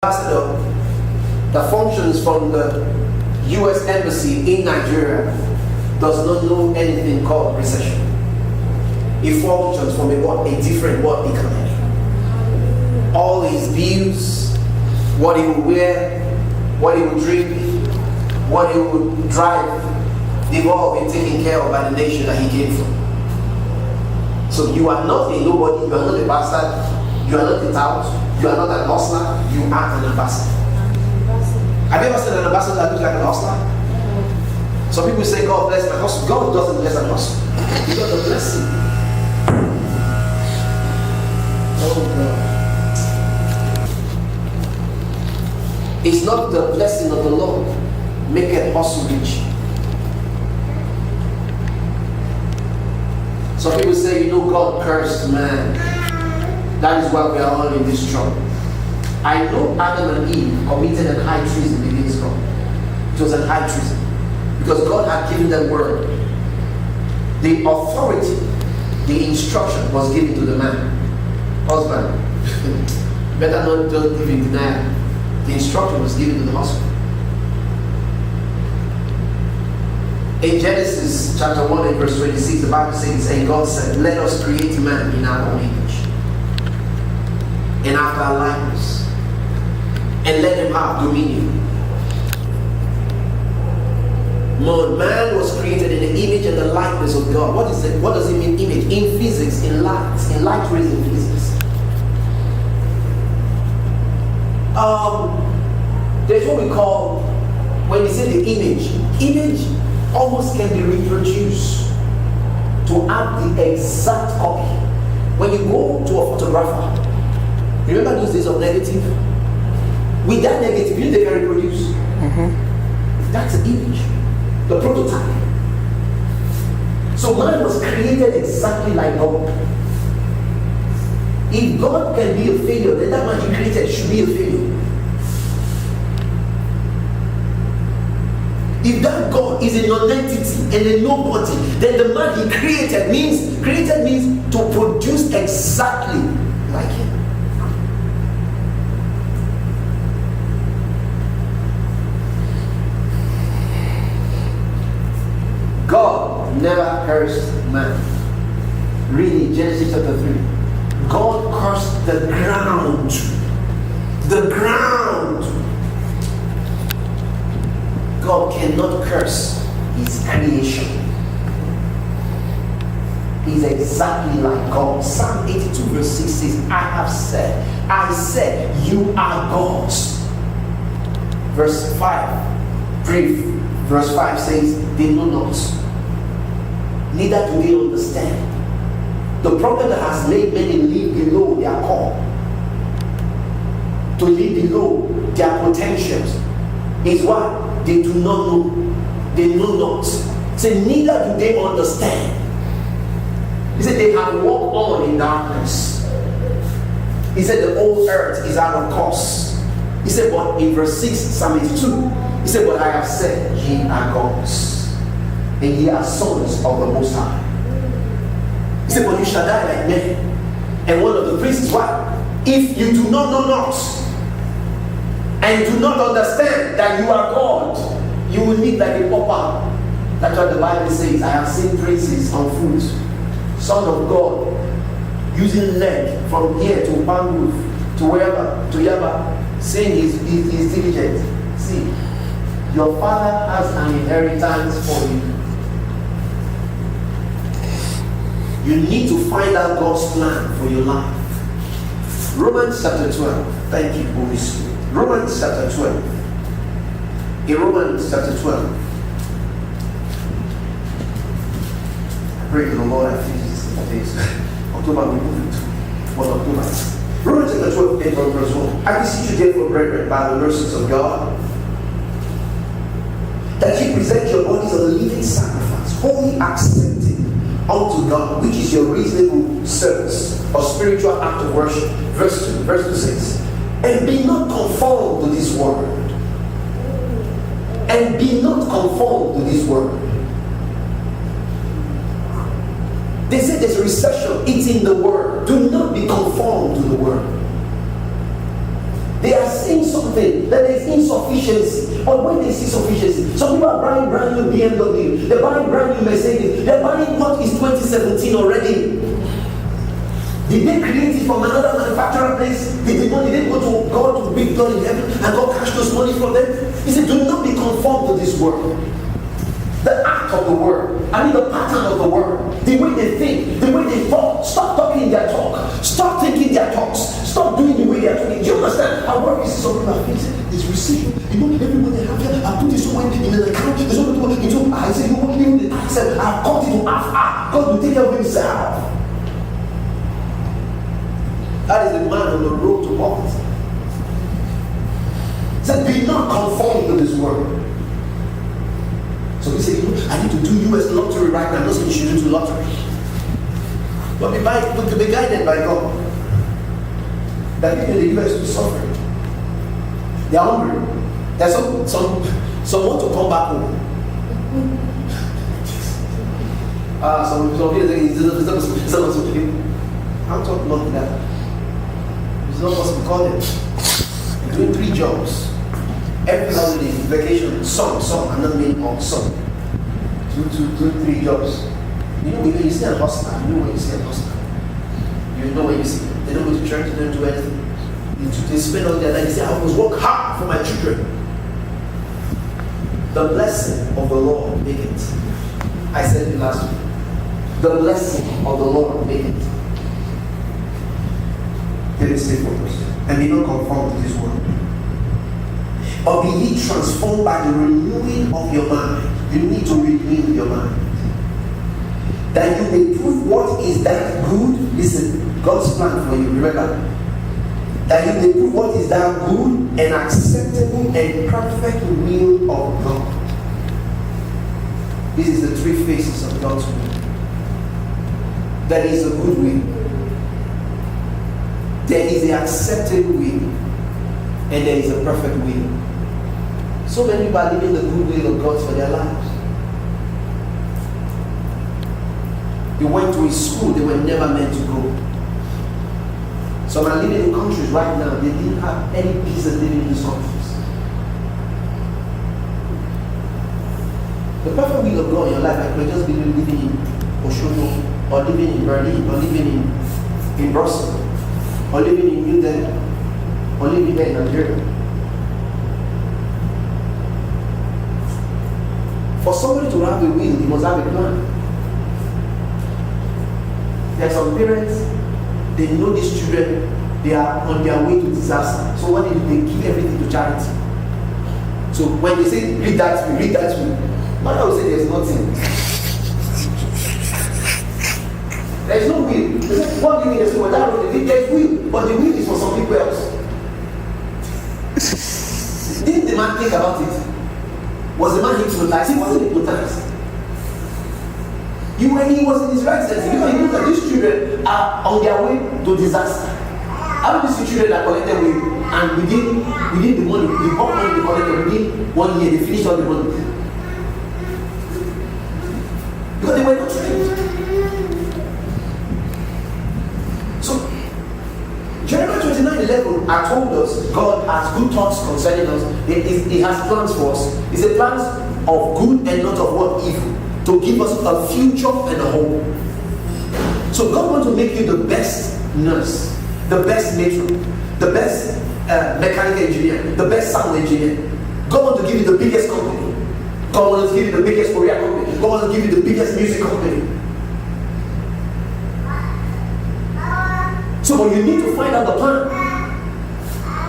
ambassador that functions from the U.S. Embassy in Nigeria does not know anything called recession. He functions from a different world economy. All his bills, what he will wear, what he will drink, what he will drive, they've all been taken care of by the nation that he came from. So you are not a nobody, you are not a bastard, you are not a tout, you are not an hustler, you are an ambassador. Have you ever seen an ambassador that looks like an hustler? Some people say God bless my hustle. God doesn't bless an hustle. He doesn't bless him. Oh God. It's not the blessing of the Lord make it hustle rich. Some people say, God cursed man. That is why we are all in this trouble. I know Adam and Eve committed an high treason against God. It was an high treason. Because God had given them word. The authority, the instruction was given to the man. Husband, better not don't live in denial. The instruction was given to the husband. In Genesis chapter 1 and verse 26, the Bible says, and God said, let us create man in our own image and after our likeness, and let him have dominion. Man was created in the image and the likeness of God. What is it? What does it mean, image? In physics, in light raising physics. There's what we call, when we say the image almost can be reproduced to have the exact copy. When you go to a photographer, remember those days of negative? With that negative, they can reproduce. Mm-hmm. That's the image. The prototype. So man was created exactly like God. If God can be a failure, then that man he created should be a failure. If that God is a non-entity and a nobody, then the man he created means to produce exactly like him. God never cursed man. Read Genesis chapter 3. God cursed the ground. The ground. God cannot curse his creation. He's exactly like God. Psalm 82 verse 6 says, I said, you are gods. Verse 5, brief. Verse 5 says, they know not, neither do they understand. The problem that has made many live below their call, to live below their potentials, is what? They do not know. They know not. Say, neither do they understand. He said, they have walked on in darkness. He said, the old earth is out of course. He said, but in verse 6, Psalm 82, he said, but I have said, ye are gods, and ye are sons of the Most High. He said, but you shall die like men. And one of the priests is what? If you do not know not, and do not understand that you are God, you will live like a pauper. That's what the Bible says. I have seen princes on foot, son of God, using leg from here to palm roof, to wherever, to Yaba, saying he's diligent. See, your father has an inheritance for you. You need to find out God's plan for your life. Romans chapter 12. Thank you, Holy Spirit. Romans chapter 12. In Romans chapter 12. I pray to the Lord I finish this days. October we move into 1 October. Romans chapter 12, 8 verse 1. I beseech you therefore, brethren, by the mercies of God, that ye present your bodies as a living sacrifice, wholly accepted unto God, which is your reasonable service or spiritual act of worship. Verse 2 says, and be not conformed to this world. And be not conformed to this world. They say there's a recession. It's in the world. Do not be conformed to the world. They are seeing something that there is insufficiency. But when they see sufficiency, some people are buying brand new BMW, they're buying brand new Mercedes, they're buying what is 2017 already. Did they create it from another manufacturer place? Did they go to God, to big God in heaven, and God cash those money from them? He said, do not be conformed to this world. The act of the word, the pattern of the word, the way they think, the way they talk. Stop talking their talk. Stop thinking their talks. Stop doing the way they are talking. Do you understand? Our work is something like this. It's receiving. Everybody have here. I put this somewhere in an account. There's only people into I say, even the tax said, I've cut it to half. God will take care of himself. That is the man on the road to poverty. He said, be not conformed to this world. So he said, I need to do US lottery right now. I'm not saying you should do lottery. But be guided by God. That people in the US will suffer. They are hungry. There's some want to come back home. Some people think it's not possible. I'm talking about that. It's not possible. Call them. They're doing 3 jobs. Every holiday, vacation, some, I'm not meaning all, some. 3 jobs. You know when you see a hostile, you know when you see a hostile. You know when you see them. They don't go to church, they don't do anything. They spend all their life, they say, I must work hard for my children. The blessing of the Lord make it. I said it last week. The blessing of the Lord make it. Let me say focus. And be not conformed to this world. Or be ye transformed by the renewing of your mind. You need to renew your mind. That you may prove what is that good. Listen, God's plan for you. Remember. That you may prove what is that good and acceptable and perfect will of God. This is the 3 phases of God's will. There is a good will. There is the acceptable will. And there is a perfect will. So many people are living the good will of God for their lives. They went to a school they were never meant to go. Some are living in countries right now, they didn't have any peace of living in these countries. The perfect will of God in your life, I could just be living in Oshogo, or living in Berlin, or living in Brussels, or living in New Delhi, or living there in Nigeria. For somebody to have a will, he must have a plan. There are some parents, they know these children, they are on their way to disaster. So what they do, they give everything to charity. So when they say, read that to me, mother will say there's nothing. There's no will. They say, what do you mean there's no will? There's will, but the will is for some people else. Didn't the man think about it? Was the man hypnotized? He wasn't hypnotized. When he was in his right sense, because he knows that these children are on their way to disaster. How do these children are collected with, and within the money, the bulk money they collected within 1 year, they finished all the money. Because they were not trained. So, Jeremiah 29:11 I told us God has good thoughts concerning us. He has plans for us. He said plans of good and not of what evil, to give us a future and a hope. So God wants to make you the best nurse, the best matron, the best mechanical engineer, the best sound engineer. God wants to give you the biggest company. God wants to give you the biggest Korea company. God wants to give you the biggest music company. So but you need to find out the plan.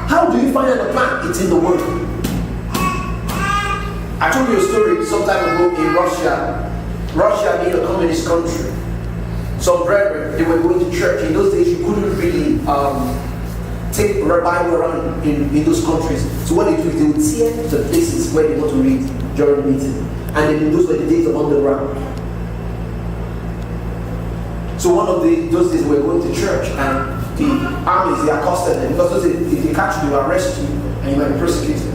How do you find out the plan? It's in the Word. I told you a story some time ago in Russia. Russia being a communist country. Some brethren, they were going to church. In those days, you couldn't really take a Bible around in those countries. So what they do is they would tear the places where they want to read during the meeting. And then those were the days of underground. So one of those days we were going to church, and the armies, they accosted them, because if they catch you, they will arrest you and you might be persecuted.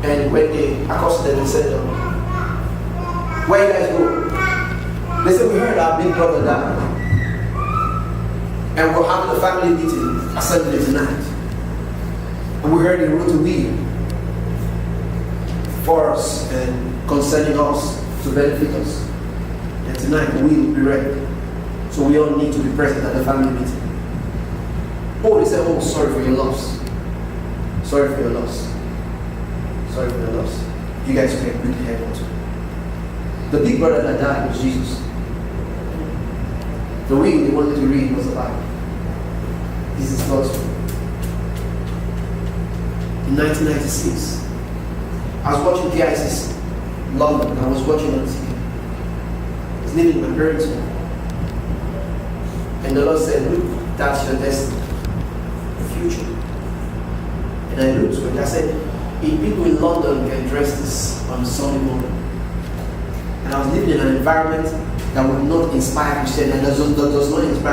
And when they accosted them, they said, where you guys go? They said, we heard our big brother died, and we're having a family meeting assembly tonight. And we heard he wrote a will for us and concerning us to benefit us. And tonight the will will be read. So we all need to be present at the family meeting. Oh, they said, oh, sorry for your loss. Sorry for your loss. Sorry for your loss. You guys can quickly help us. The big brother that died was Jesus. The will they wanted to read was the Bible. This is God's will. In 1996, I was watching PICC London. I was watching on TV. I was living in my parents' home. And the Lord said, look, that's your destiny, the future. And I looked to it. I said, if people in London can dress this on Sunday morning, and I was living in an environment that would not inspire Christianity, and does not inspire